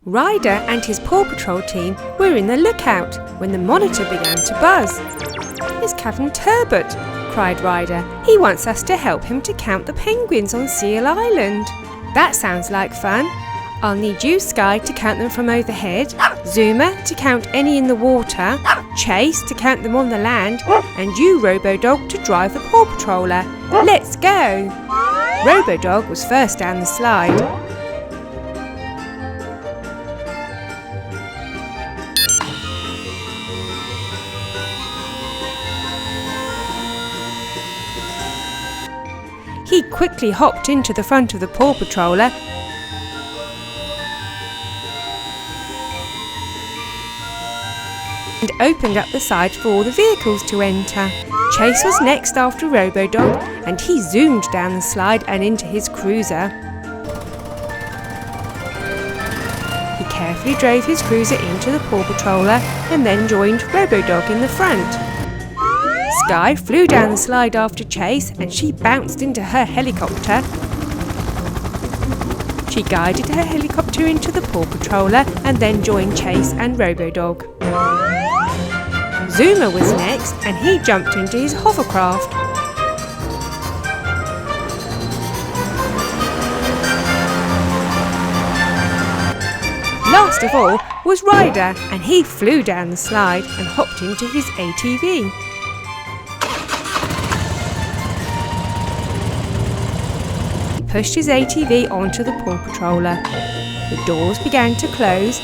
Ryder and his Paw Patrol team were in the lookout when the monitor began to buzz. "It's Captain Turbot," cried Ryder. "He wants us to help him to count the penguins on Seal Island." "That sounds like fun. I'll need you, Sky, to count them from overhead, Zuma to count any in the water, Chase to count them on the land, and you, Robo-Dog, to drive the Paw Patroller. Let's go!" Robo-Dog was first down the slide. He quickly hopped into the front of the Paw Patroller and opened up the side for all the vehicles to enter. Chase was next after Robo-Dog, and he zoomed down the slide and into his cruiser. He carefully drove his cruiser into the Paw Patroller and then joined Robo-Dog in the front. Sky flew down the slide after Chase, and she bounced into her helicopter. She guided her helicopter into the Paw Patroller and then joined Chase and Robo-Dog. Zuma was next, and he jumped into his hovercraft. Last of all was Ryder, and he flew down the slide and hopped into his ATV. Pushed his ATV onto the Paw Patroller. The doors began to close.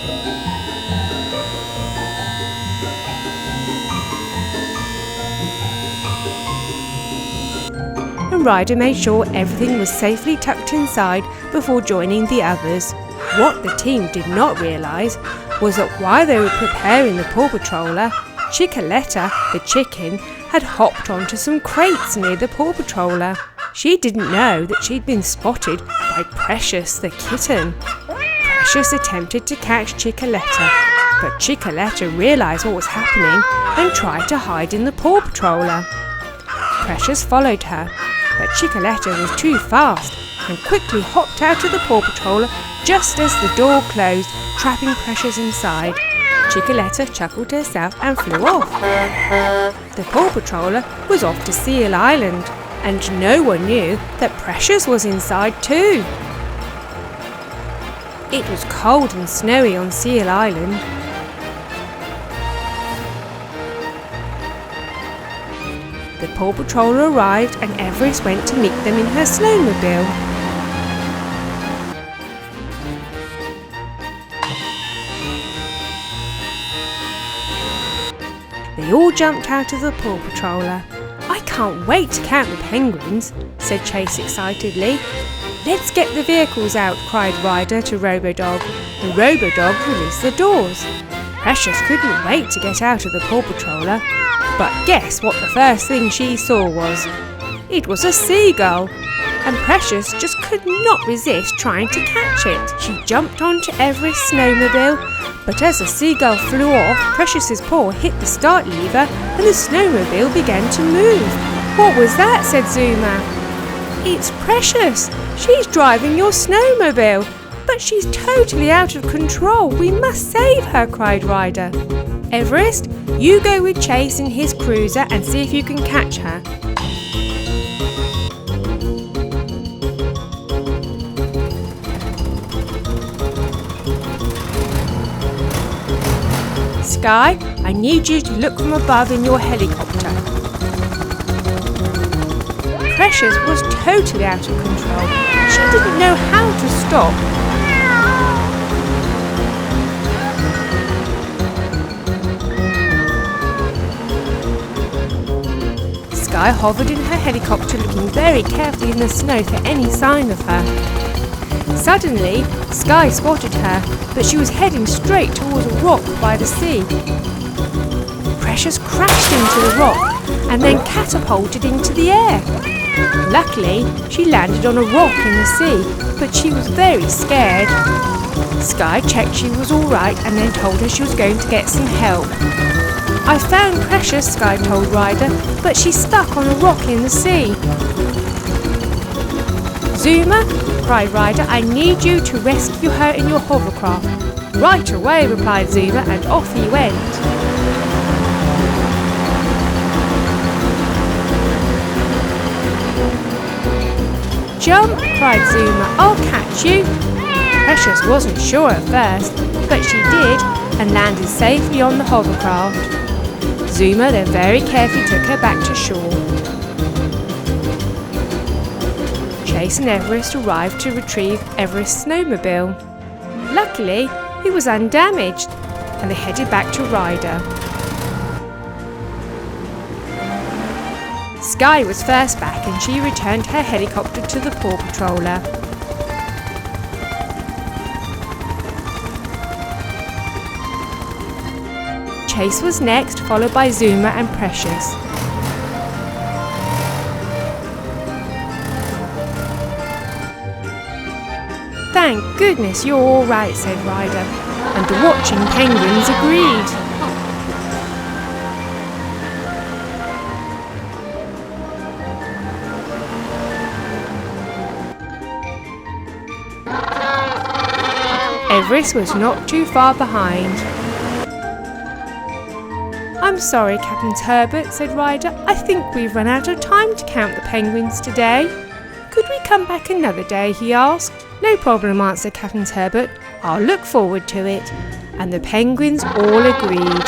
And Ryder made sure everything was safely tucked inside before joining the others. What the team did not realise was that while they were preparing the Paw Patroller, Chickaletta, the chicken, had hopped onto some crates near the Paw Patroller. She didn't know that she'd been spotted by Precious the kitten. Precious attempted to catch Chickaletta, but Chickaletta realised what was happening and tried to hide in the Paw Patroller. Precious followed her, but Chickaletta was too fast and quickly hopped out of the Paw Patroller just as the door closed, trapping Precious inside. Chickaletta chuckled to herself and flew off. The Paw Patroller was off to Seal Island, and no one knew that Precious was inside too. It was cold and snowy on Seal Island. The Paw Patroller arrived, and Everest went to meet them in her snowmobile. They all jumped out of the Paw Patroller. "I can't wait to count the penguins," said Chase excitedly. "Let's get the vehicles out," cried Ryder to Robo-Dog, and Robo-Dog released the doors. Precious couldn't wait to get out of the Paw Patroller, but guess what the first thing she saw was? It was a seagull, and Precious just could not resist trying to catch it. She jumped onto Everest's snowmobile, but as the seagull flew off, Precious's paw hit the start lever and the snowmobile began to move. "What was that?" said Zuma. "It's Precious. She's driving your snowmobile, but she's totally out of control. We must save her," cried Ryder. "Everest, you go with Chase in his cruiser and see if you can catch her." Sky, I need you to look from above in your helicopter. Precious was totally out of control. She didn't know how to stop. Sky hovered in her helicopter, looking very carefully in the snow for any sign of her. Suddenly, Sky spotted her, but she was heading straight towards a rock by the sea. Precious crashed into the rock and then catapulted into the air. Luckily, she landed on a rock in the sea, but she was very scared. Sky checked she was all right and then told her she was going to get some help. "I found Precious," Sky told Ryder, "but she's stuck on a rock in the sea." "Zuma," cried Ryder, "I need you to rescue her in your hovercraft." Right away, replied Zuma, and off he went. Jump, cried Zuma, I'll catch you. Precious wasn't sure at first, but she did and landed safely on the hovercraft. Zuma then very carefully took her back to shore. Chase and Everest arrived to retrieve Everest's snowmobile. Luckily, it was undamaged, and they headed back to Ryder. Sky was first back, and she returned her helicopter to the Paw Patroller. Chase was next, followed by Zuma and Precious. Thank goodness you're all right, said Ryder, and the watching penguins agreed. Everest was not too far behind. I'm sorry, Captain Turbot, said Ryder. I think we've run out of time to count the penguins today. Could we come back another day, he asked. No problem, answered Captain Turbot. I'll look forward to it. And the penguins all agreed.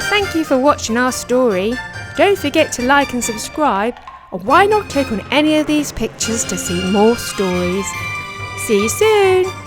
Thank you for watching our story. Don't forget to like and subscribe, and why not click on any of these pictures to see more stories. See you soon!